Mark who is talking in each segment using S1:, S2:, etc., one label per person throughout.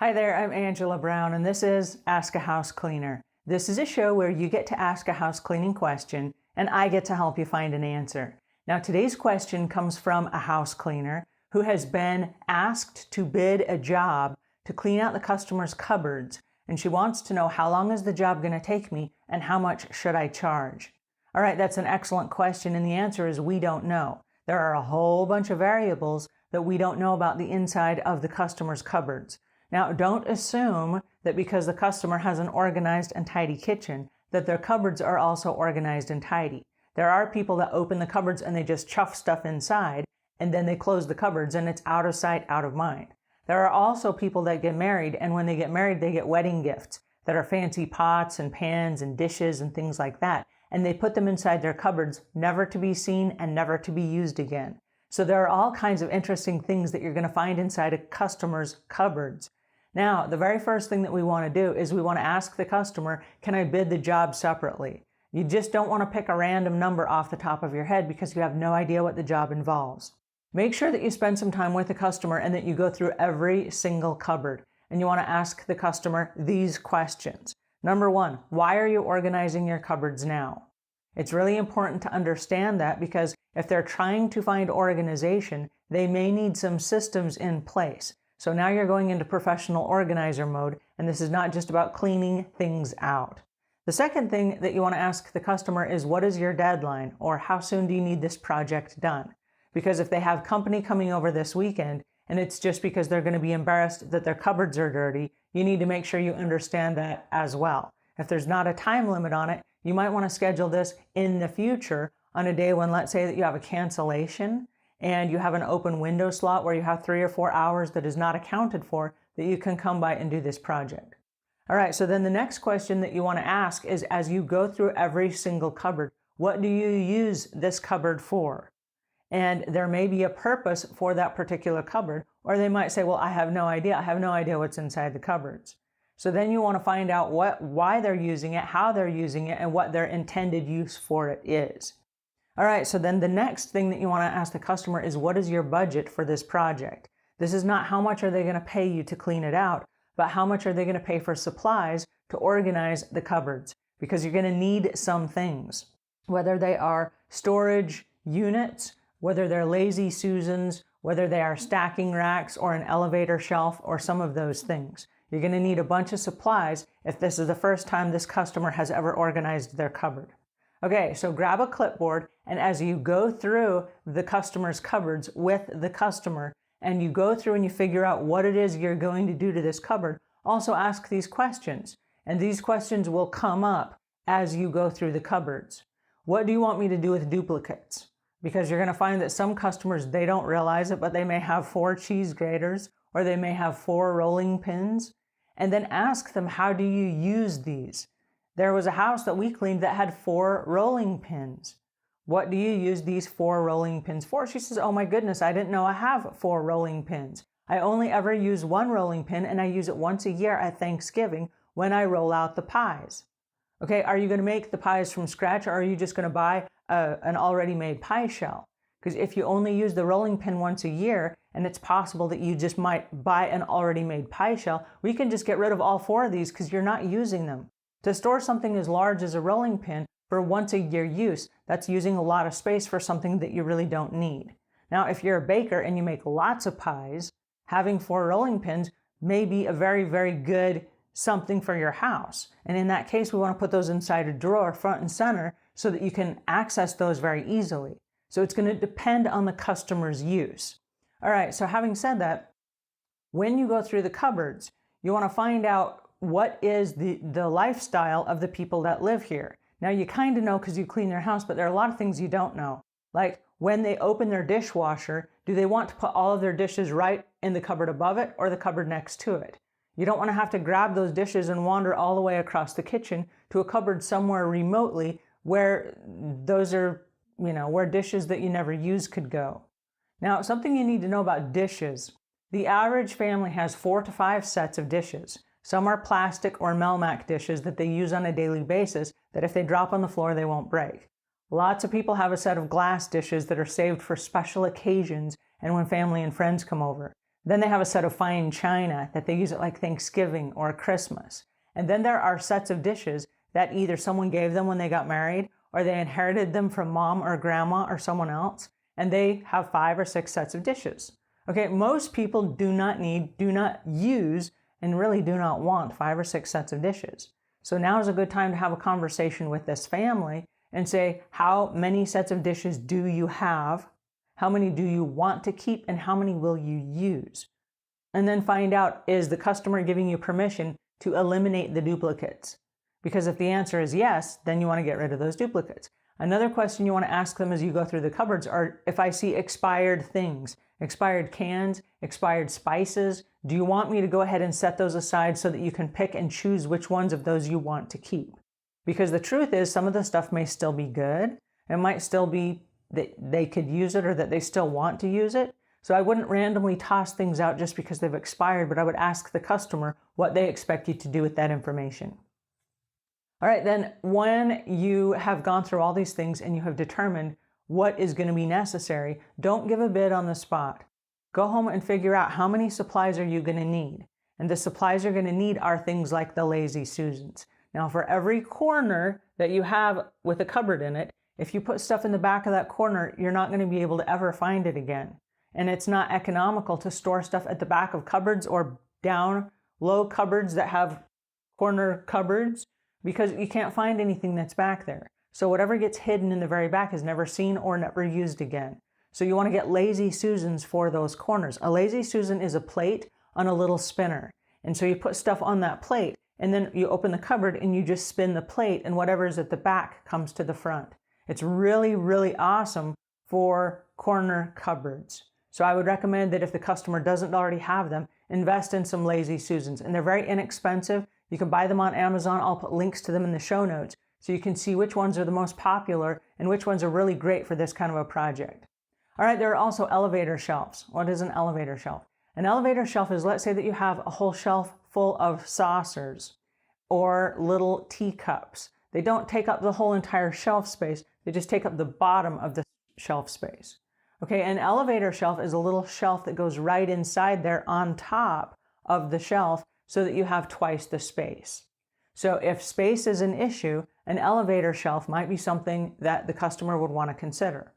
S1: Hi there, I'm Angela Brown, and this is Ask a House Cleaner. This is a show where you get to ask a house cleaning question, and I get to help you find an answer. Now, today's question comes from a house cleaner who has been asked to bid a job to clean out the customer's cupboards, and she wants to know how long is the job going to take me and how much should I charge? All right, that's an excellent question, and the answer is we don't know. There are a whole bunch of variables that we don't know about the inside of the customer's cupboards. Now, don't assume that because the customer has an organized and tidy kitchen, that their cupboards are also organized and tidy. There are people that open the cupboards and they just chuff stuff inside, and then they close the cupboards and it's out of sight, out of mind. There are also people that get married, and when they get married, they get wedding gifts that are fancy pots and pans and dishes and things like that, and they put them inside their cupboards, never to be seen and never to be used again. So there are all kinds of interesting things that you're going to find inside a customer's cupboards. Now, the very first thing that we want to do is we want to ask the customer, can I bid the job separately? You just don't want to pick a random number off the top of your head because you have no idea what the job involves. Make sure that you spend some time with the customer and that you go through every single cupboard. And you want to ask the customer these questions. Number one, why are you organizing your cupboards now? It's really important to understand that because if they're trying to find organization, they may need some systems in place. So now you're going into professional organizer mode, and this is not just about cleaning things out. The second thing that you want to ask the customer is, what is your deadline, or how soon do you need this project done? Because if they have company coming over this weekend, and it's just because they're going to be embarrassed that their cupboards are dirty, you need to make sure you understand that as well. If there's not a time limit on it, you might want to schedule this in the future on a day when, let's say that you have a cancellation, and you have an open window slot where you have 3 or 4 hours that is not accounted for, that you can come by and do this project. All right, so then the next question that you want to ask is, as you go through every single cupboard, what do you use this cupboard for? And there may be a purpose for that particular cupboard, or they might say, well, I have no idea. I have no idea what's inside the cupboards. So then you want to find out why they're using it, how they're using it, and what their intended use for it is. All right, so then the next thing that you want to ask the customer is, what is your budget for this project? This is not how much are they going to pay you to clean it out, but how much are they going to pay for supplies to organize the cupboards? Because you're going to need some things, whether they are storage units, whether they're lazy Susans, whether they are stacking racks or an elevator shelf or some of those things. You're going to need a bunch of supplies if this is the first time this customer has ever organized their cupboard. Okay, so grab a clipboard, and as you go through the customer's cupboards with the customer, and you go through and you figure out what it is you're going to do to this cupboard, also ask these questions. And these questions will come up as you go through the cupboards. What do you want me to do with duplicates? Because you're going to find that some customers, they don't realize it, but they may have 4 cheese graters, or they may have 4 rolling pins. And then ask them, how do you use these? There was a house that we cleaned that had 4 rolling pins. What do you use these 4 rolling pins for? She says, oh my goodness, I didn't know I have 4 rolling pins. I only ever use 1 rolling pin, and I use it once a year at Thanksgiving when I roll out the pies. Okay, are you going to make the pies from scratch, or are you just going to buy an already made pie shell? Because if you only use the rolling pin once a year, and it's possible that you just might buy an already made pie shell, we can just get rid of all 4 of these because you're not using them. To store something as large as a rolling pin for once a year use, that's using a lot of space for something that you really don't need. Now, if you're a baker and you make lots of pies, having 4 rolling pins may be a very, very good something for your house. And in that case, we want to put those inside a drawer front and center so that you can access those very easily. So it's going to depend on the customer's use. All right, so having said that, when you go through the cupboards, you want to find out what is the lifestyle of the people that live here. Now, you kind of know because you clean their house, but there are a lot of things you don't know. Like when they open their dishwasher, do they want to put all of their dishes right in the cupboard above it or the cupboard next to it? You don't want to have to grab those dishes and wander all the way across the kitchen to a cupboard somewhere remotely where those are, where dishes that you never use could go. Now, something you need to know about dishes. The average family has 4 to 5 sets of dishes. Some are plastic or Melmac dishes that they use on a daily basis that if they drop on the floor, they won't break. Lots of people have a set of glass dishes that are saved for special occasions and when family and friends come over. Then they have a set of fine china that they use at like Thanksgiving or Christmas. And then there are sets of dishes that either someone gave them when they got married or they inherited them from mom or grandma or someone else, and they have 5 or 6 sets of dishes. Okay, most people do not use, and really do not want 5 or 6 sets of dishes. So now is a good time to have a conversation with this family and say, how many sets of dishes do you have? How many do you want to keep, and how many will you use? And then find out, is the customer giving you permission to eliminate the duplicates? Because if the answer is yes, then you want to get rid of those duplicates. Another question you want to ask them as you go through the cupboards are, if I see expired things, expired cans, expired spices, do you want me to go ahead and set those aside so that you can pick and choose which ones of those you want to keep? Because the truth is, some of the stuff may still be good. It might still be that they could use it or that they still want to use it. So I wouldn't randomly toss things out just because they've expired, but I would ask the customer what they expect you to do with that information. All right, then when you have gone through all these things and you have determined what is going to be necessary, don't give a bid on the spot. Go home and figure out how many supplies are you going to need. And the supplies you're going to need are things like the Lazy Susans. Now, for every corner that you have with a cupboard in it, if you put stuff in the back of that corner, you're not going to be able to ever find it again. And it's not economical to store stuff at the back of cupboards or down low cupboards that have corner cupboards, because you can't find anything that's back there. So whatever gets hidden in the very back is never seen or never used again. So you want to get Lazy Susans for those corners. A Lazy Susan is a plate on a little spinner. And so you put stuff on that plate, and then you open the cupboard and you just spin the plate, and whatever is at the back comes to the front. It's really, really awesome for corner cupboards. So I would recommend that if the customer doesn't already have them, invest in some Lazy Susans. And they're very inexpensive. You can buy them on Amazon. I'll put links to them in the show notes so you can see which ones are the most popular and which ones are really great for this kind of a project. All right, there are also elevator shelves. What is an elevator shelf? An elevator shelf is, let's say that you have a whole shelf full of saucers or little teacups. They don't take up the whole entire shelf space. They just take up the bottom of the shelf space. Okay, an elevator shelf is a little shelf that goes right inside there on top of the shelf so that you have twice the space. So if space is an issue, an elevator shelf might be something that the customer would want to consider.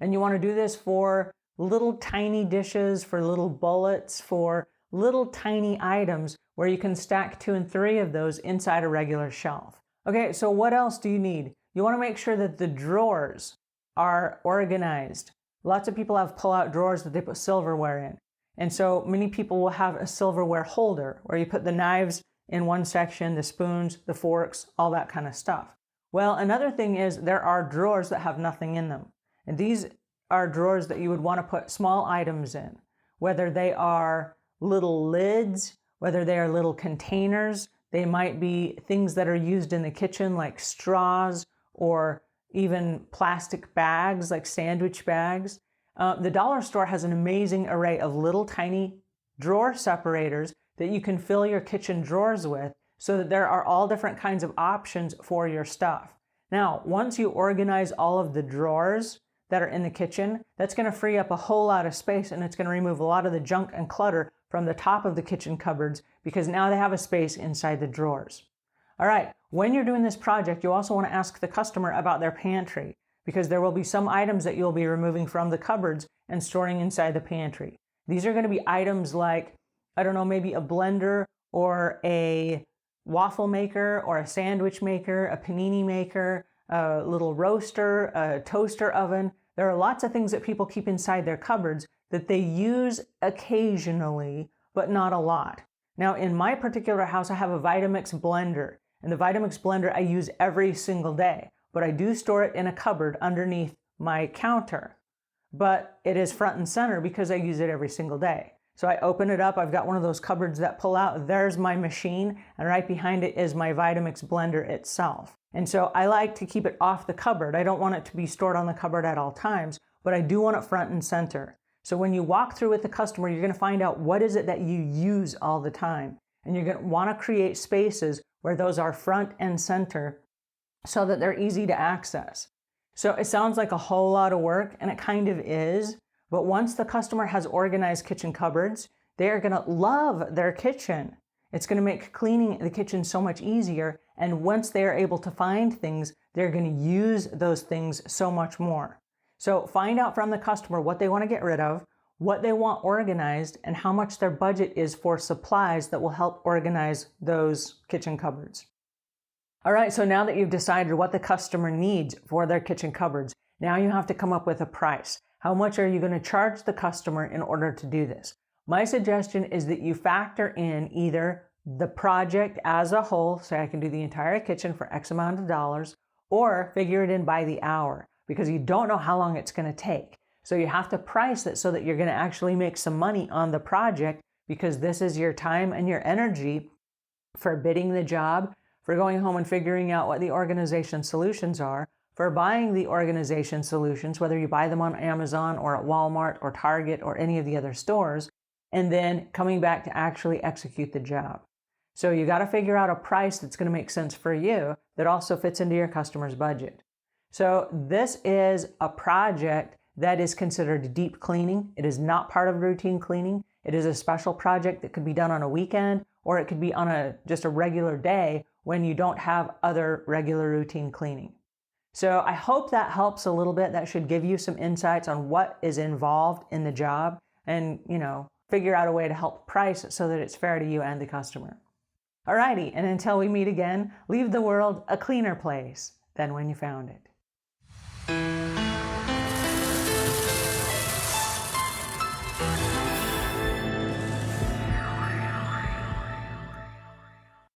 S1: And you want to do this for little tiny dishes, for little bullets, for little tiny items where you can stack 2 and 3 of those inside a regular shelf. Okay, so what else do you need? You want to make sure that the drawers are organized. Lots of people have pull-out drawers that they put silverware in. And so many people will have a silverware holder where you put the knives in one section, the spoons, the forks, all that kind of stuff. Well, another thing is there are drawers that have nothing in them. And these are drawers that you would want to put small items in, whether they are little lids, whether they are little containers. They might be things that are used in the kitchen like straws or even plastic bags like sandwich bags. The dollar store has an amazing array of little tiny drawer separators that you can fill your kitchen drawers with so that there are all different kinds of options for your stuff. Now, once you organize all of the drawers that are in the kitchen, that's going to free up a whole lot of space, and it's going to remove a lot of the junk and clutter from the top of the kitchen cupboards because now they have a space inside the drawers. All right, when you're doing this project, you also want to ask the customer about their pantry, because there will be some items that you'll be removing from the cupboards and storing inside the pantry. These are going to be items like, I don't know, maybe a blender or a waffle maker or a sandwich maker, a panini maker, a little roaster, a toaster oven. There are lots of things that people keep inside their cupboards that they use occasionally, but not a lot. Now, in my particular house, I have a Vitamix blender, and the Vitamix blender I use every single day, but I do store it in a cupboard underneath my counter. But it is front and center because I use it every single day. So I open it up, I've got one of those cupboards that pull out, there's my machine, and right behind it is my Vitamix blender itself. And so I like to keep it off the cupboard. I don't want it to be stored on the cupboard at all times, but I do want it front and center. So when you walk through with the customer, you're going to find out what is it that you use all the time. And you're going to want to create spaces where those are front and center so that they're easy to access. So it sounds like a whole lot of work, and it kind of is, But once the customer has organized kitchen cupboards, they are going to love their kitchen. It's going to make cleaning the kitchen so much easier. And once they are able to find things, they're going to use those things so much more. So find out from the customer what they want to get rid of, what they want organized, and how much their budget is for supplies that will help organize those kitchen cupboards. All right, so now that you've decided what the customer needs for their kitchen cupboards, now you have to come up with a price. How much are you going to charge the customer in order to do this? My suggestion is that you factor in either the project as a whole, say I can do the entire kitchen for X amount of dollars, or figure it in by the hour, because you don't know how long it's going to take. So you have to price it so that you're going to actually make some money on the project, because this is your time and your energy for bidding the job, for going home and figuring out what the organization solutions are, for buying the organization solutions, whether you buy them on Amazon or at Walmart or Target or any of the other stores, and then coming back to actually execute the job. So you got to figure out a price that's going to make sense for you that also fits into your customer's budget. So this is a project that is considered deep cleaning. It is not part of routine cleaning. It is a special project that could be done on a weekend, or it could be on just a regular day when you don't have other regular routine cleaning. So I hope that helps a little bit. That should give you some insights on what is involved in the job, and, figure out a way to help price it so that it's fair to you and the customer. Alrighty, and until we meet again, leave the world a cleaner place than when you found it.